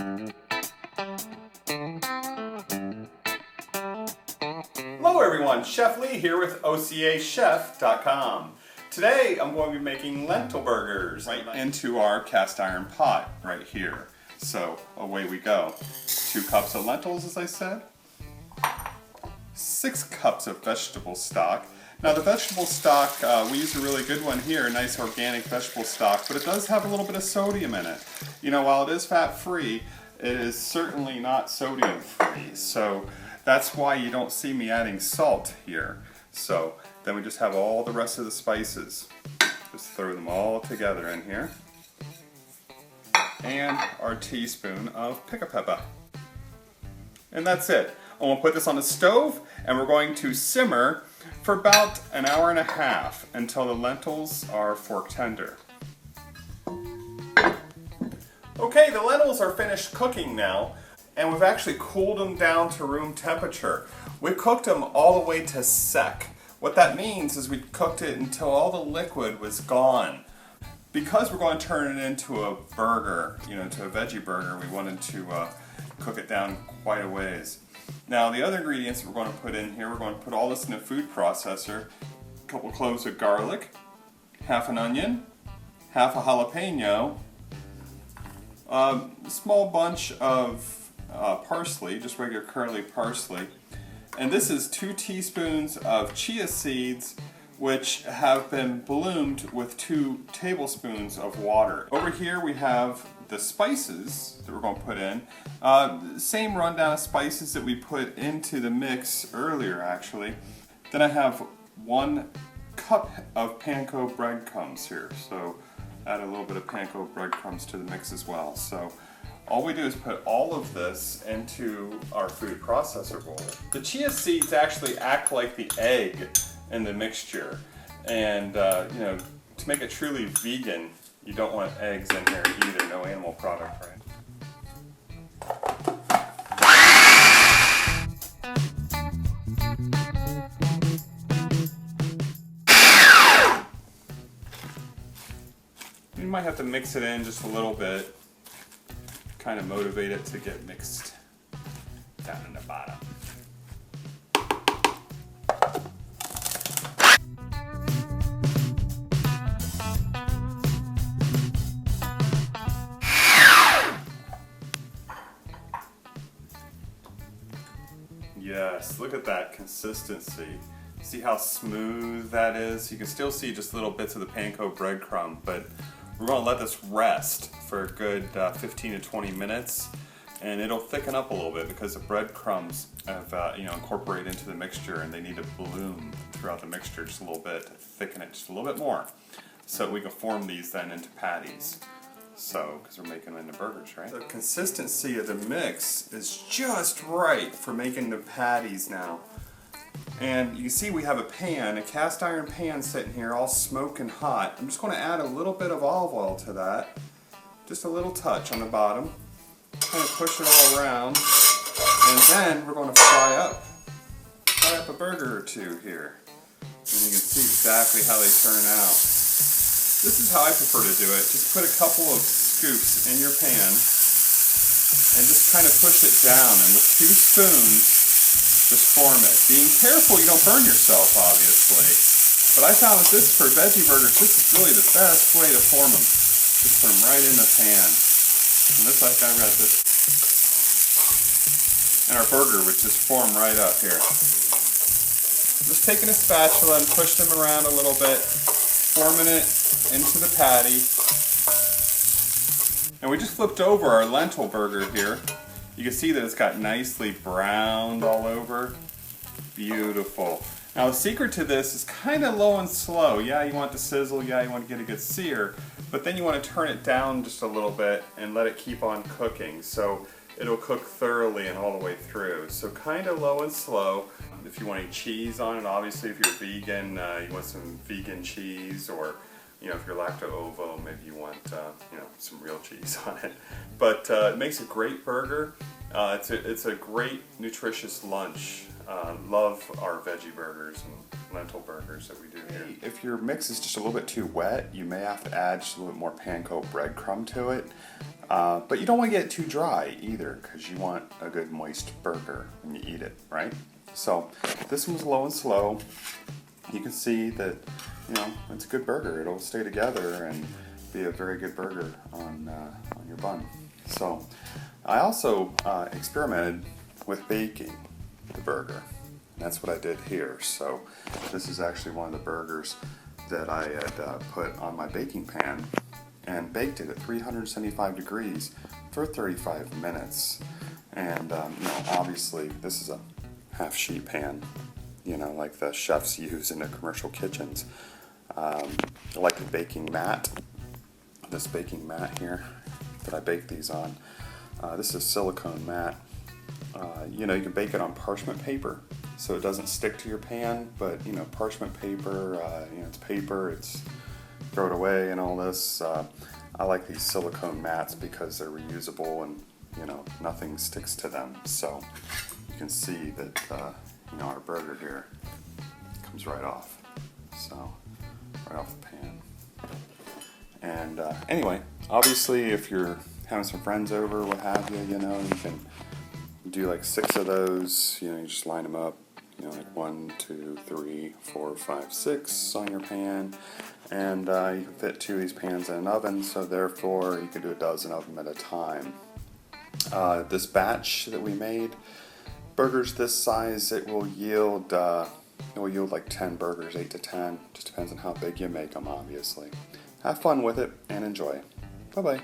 Hello everyone, Chef Lee here with OCAChef.com. Today I'm going to be making lentil burgers right into our cast iron pot right here. So away we go. 2 cups of lentils, as I said. 6 cups of vegetable stock. Now the vegetable stock, we use a really good one here, a nice organic vegetable stock, but it does have a little bit of sodium in it. You know, while it is fat-free, it is certainly not sodium-free. So that's why you don't see me adding salt here. So then we just have all the rest of the spices. Just throw them all together in here. And our teaspoon of pickled pepper. And that's it. I'm going to put this on the stove and we're going to simmer for about an hour and a half until the lentils are fork tender. Okay, the lentils are finished cooking now, and we've actually cooled them down to room temperature. We cooked them all the way to sec. What that means is we cooked it until all the liquid was gone. Because we're going to turn it into a burger, into a veggie burger, we wanted to cook it down quite a ways. Now the other ingredients we're going to put in here, we're going to put all this in a food processor. A couple cloves of garlic, half an onion, half a jalapeno, a small bunch of parsley, just regular curly parsley. And this is 2 teaspoons of chia seeds, which have been bloomed with 2 tablespoons of water. Over here we have the spices that we're going to put in. Same rundown of spices that we put into the mix earlier actually. Then I have 1 cup of panko breadcrumbs here. So add a little bit of panko breadcrumbs to the mix as well. So all we do is put all of this into our food processor bowl. The chia seeds actually act like the egg in the mixture. And to make it truly vegan, you don't want eggs in here either, no animal product, right? You might have to mix it in just a little bit, kind of motivate it to get mixed down in the bottom. Yes, look at that consistency. See how smooth that is? You can still see just little bits of the panko breadcrumb, but we're going to let this rest for a good 15 to 20 minutes, and it'll thicken up a little bit because the breadcrumbs have incorporated into the mixture, and they need to bloom throughout the mixture just a little bit to thicken it just a little bit more, so we can form these then into patties. So, because we're making them into burgers, right? The consistency of the mix is just right for making the patties now. And you can see we have a pan, a cast iron pan sitting here all smoking hot. I'm just going to add a little bit of olive oil to that. Just a little touch on the bottom. Kind of push it all around. And then we're going to fry up a burger or 2 here. And you can see exactly how they turn out. This is how I prefer to do it. Just put a couple of scoops in your pan and just kind of push it down, and with 2 spoons just form it. Being careful you don't burn yourself, obviously. But I found that this, for veggie burgers, this is really the best way to form them. Just put them right in the pan. And looks like I read this. And our burger would just form right up here. Just taking a spatula and push them around a little bit, forming it into the patty. And we just flipped over our lentil burger here. You can see that it's got nicely browned all over. Beautiful. Now the secret to this is kind of low and slow. Yeah, you want to sizzle, yeah, you want to get a good sear, but then you want to turn it down just a little bit and let it keep on cooking. So it'll cook thoroughly and all the way through. So kind of low and slow. If you want any cheese on it, obviously if you're vegan, you want some vegan cheese, or if you're lacto-ovo, maybe you want some real cheese on it. But it makes a great burger. It's a great nutritious lunch. Love our veggie burgers. And lentil burgers that we do here. If your mix is just a little bit too wet, you may have to add just a little bit more panko breadcrumb to it. But you don't want to get it too dry either, because you want a good moist burger when you eat it, right? So this one was low and slow. You can see that, you know, it's a good burger. It'll stay together and be a very good burger on your bun. So I also experimented with baking the burger. That's what I did here. So this is actually one of the burgers that I had put on my baking pan and baked it at 375 degrees for 35 minutes. And you know, obviously this is a half sheet pan, you know, like the chefs use in the commercial kitchens. I like the baking mat. This baking mat here that I bake these on. This is a silicone mat. You know, you can bake it on parchment paper, so it doesn't stick to your pan, but you know, parchment paper, you know, it's paper, it's throw it away and all this. I like these silicone mats because they're reusable and, you know, nothing sticks to them. So you can see that, you know, our burger here comes right off. So, right off the pan. And anyway, obviously if you're having some friends over, what have you, you know, you can do like 6 of those, you know, you just line them up, you know, like 1, 2, 3, 4, 5, 6 on your pan, and you can fit 2 of these pans in an oven, so therefore you can do a dozen of them at a time. This batch that we made, burgers this size, it will yield like 10 burgers, 8 to 10, just depends on how big you make them, obviously. Have fun with it and enjoy. Bye-bye.